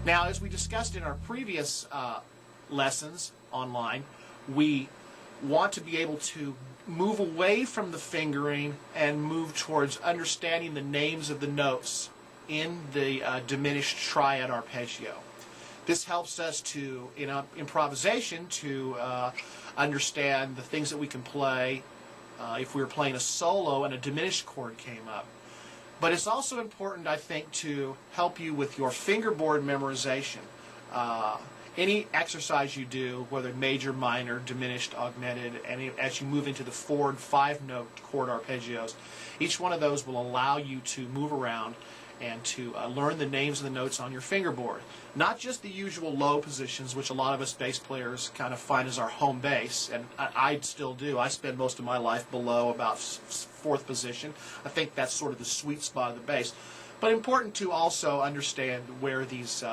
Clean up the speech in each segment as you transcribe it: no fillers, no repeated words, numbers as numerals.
Now, as we discussed in our previous lessons online, we want to be able to move away from the fingering and move towards understanding the names of the notes in the diminished triad arpeggio. This helps us to, in improvisation, to understand the things that we can play if we were playing a solo and a diminished chord came up. But it's also important, I think, to help you with your fingerboard memorization. Any exercise you do, whether major, minor, diminished, augmented, and as you move into the 4- and 5-note chord arpeggios, each one of those will allow you to move around and to learn the names of the notes on your fingerboard. Not just the usual low positions, which a lot of us bass players kind of find as our home base, and I still do. I spend most of my life below about 4th position. I think that's sort of the sweet spot of the bass. But important to also understand where these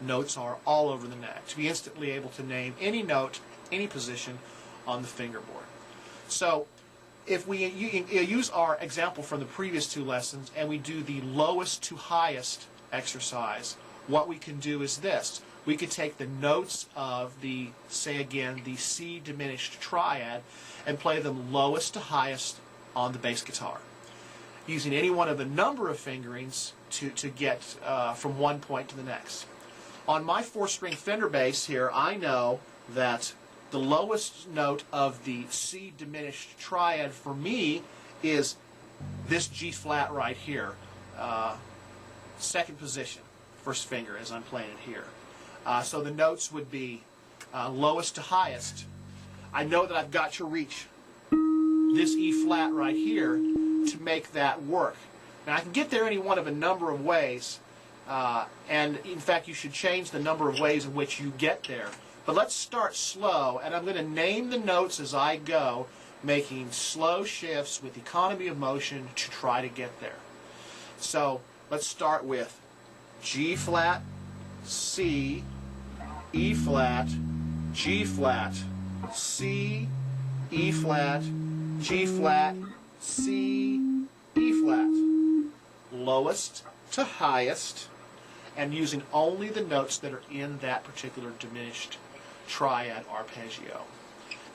notes are all over the neck, to be instantly able to name any note, any position on the fingerboard. So if we use our example from the previous 2 lessons and we do the lowest to highest exercise, what we can do is this. We could take the notes of the, say again, the C diminished triad and play them lowest to highest on the bass guitar, using any one of the number of fingerings to get from one point to the next. On my 4-string Fender bass here, I know that the lowest note of the C diminished triad for me is this G flat right here, 2nd position, 1st finger as I'm playing it here. So the notes would be lowest to highest. I know that I've got to reach this E flat right here to make that work. Now I can get there any one of a number of ways, and in fact you should change the number of ways in which you get there. But let's start slow, and I'm going to name the notes as I go, making slow shifts with economy of motion to try to get there. So let's start with G flat, C, E flat, G flat, C, E flat, G flat, C, E flat. Lowest to highest, and using only the notes that are in that particular diminished triad arpeggio.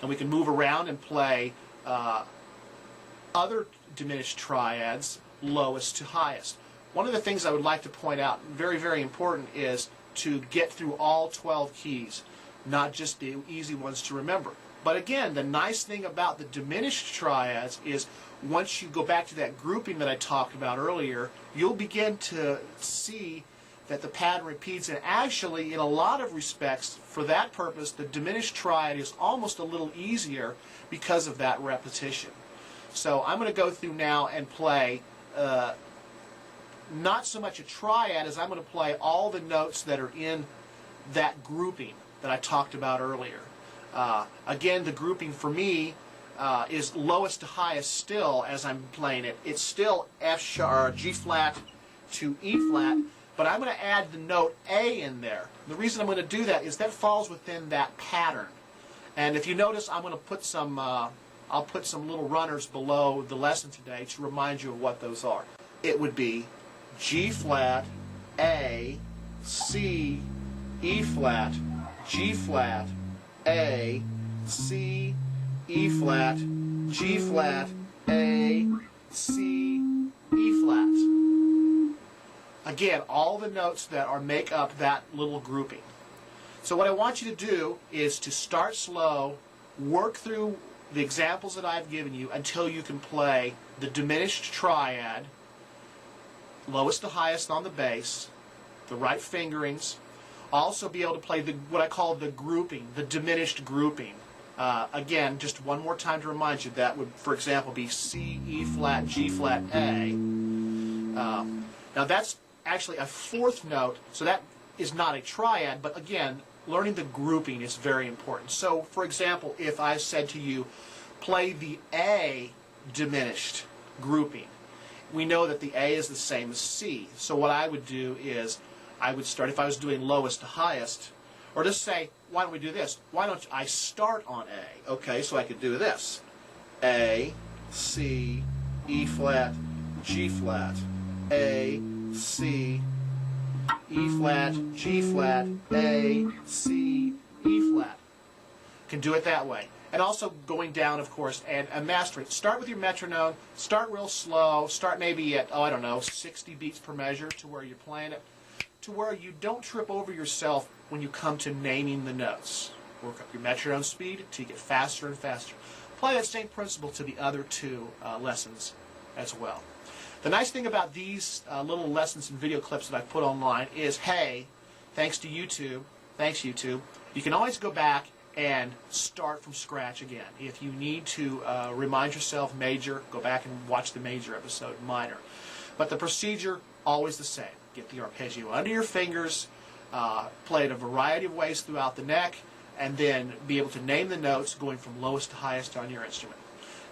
And we can move around and play other diminished triads, lowest to highest. One of the things I would like to point out, very, very important, is to get through all 12 keys, not just the easy ones to remember. But again, the nice thing about the diminished triads is once you go back to that grouping that I talked about earlier, you'll begin to see that the pattern repeats, and actually in a lot of respects, for that purpose, the diminished triad is almost a little easier because of that repetition. So I'm going to go through now and play not so much a triad as I'm going to play all the notes that are in that grouping that I talked about earlier. Again, the grouping for me is lowest to highest still as I'm playing it. It's still F sharp, G flat to E flat, but I'm going to add the note A in there. The reason I'm going to do that is that falls within that pattern. And if you notice, I'm going to put some, I'll put some little runners below the lesson today to remind you of what those are. It would be G flat, A, C, E flat, G flat, A, C, E flat, G flat, A, C, E flat. Again, all the notes that make up that little grouping. So what I want you to do is to start slow, work through the examples that I've given you until you can play the diminished triad, lowest to highest on the bass, the right fingerings. Also be able to play what I call the grouping, the diminished grouping. Again, just one more time to remind you, that would, for example, be C, E flat, G flat, A. Now that's actually a 4th note, so that is not a triad, but again, learning the grouping is very important. So, for example, if I said to you, play the A diminished grouping, we know that the A is the same as C. So what I would do is, I would start, if I was doing lowest to highest, Or just say, why don't we do this? Why don't I start on A? Okay, so I could do this. A, C, E flat, G flat, A, C, E flat, G flat, A, C, E flat. Can do it that way. And also going down, of course, and master it. Start with your metronome. Start real slow. Start maybe at, 60 beats per measure to where you're playing it, to where you don't trip over yourself when you come to naming the notes. Work up your metronome speed till you get faster and faster. Apply that same principle to the other two lessons as well. The nice thing about these little lessons and video clips that I put online is, hey, thanks to YouTube, you can always go back and start from scratch again. If you need to remind yourself major, go back and watch the major episode, minor. But the procedure, always the same. Get the arpeggio under your fingers, play it a variety of ways throughout the neck, and then be able to name the notes going from lowest to highest on your instrument.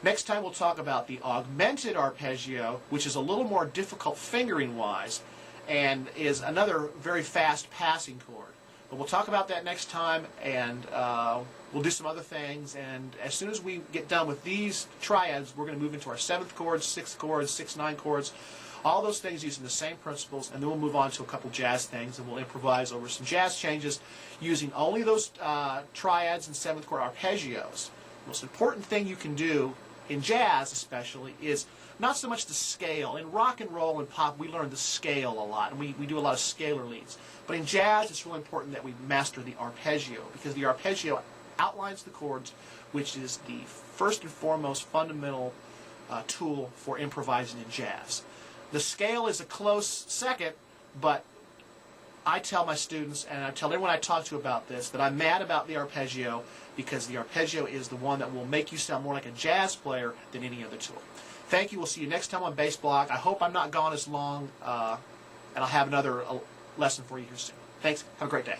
Next time we'll talk about the augmented arpeggio, which is a little more difficult fingering-wise, and is another very fast passing chord. But we'll talk about that next time, and we'll do some other things. And as soon as we get done with these triads, we're going to move into our 7th chords, 6th chords, 6/9 chords, all those things using the same principles, and then we'll move on to a couple jazz things, and we'll improvise over some jazz changes using only those triads and 7th chord arpeggios. The most important thing you can do in jazz especially is not so much the scale. In rock and roll and pop, we learn the scale a lot, and we do a lot of scalar leads. But in jazz, it's really important that we master the arpeggio, because the arpeggio outlines the chords, which is the first and foremost fundamental tool for improvising in jazz. The scale is a close second, but I tell my students, and I tell everyone I talk to about this, that I'm mad about the arpeggio, because the arpeggio is the one that will make you sound more like a jazz player than any other tool. Thank you. We'll see you next time on Bass Block. I hope I'm not gone as long, and I'll have another lesson for you here soon. Thanks. Have a great day.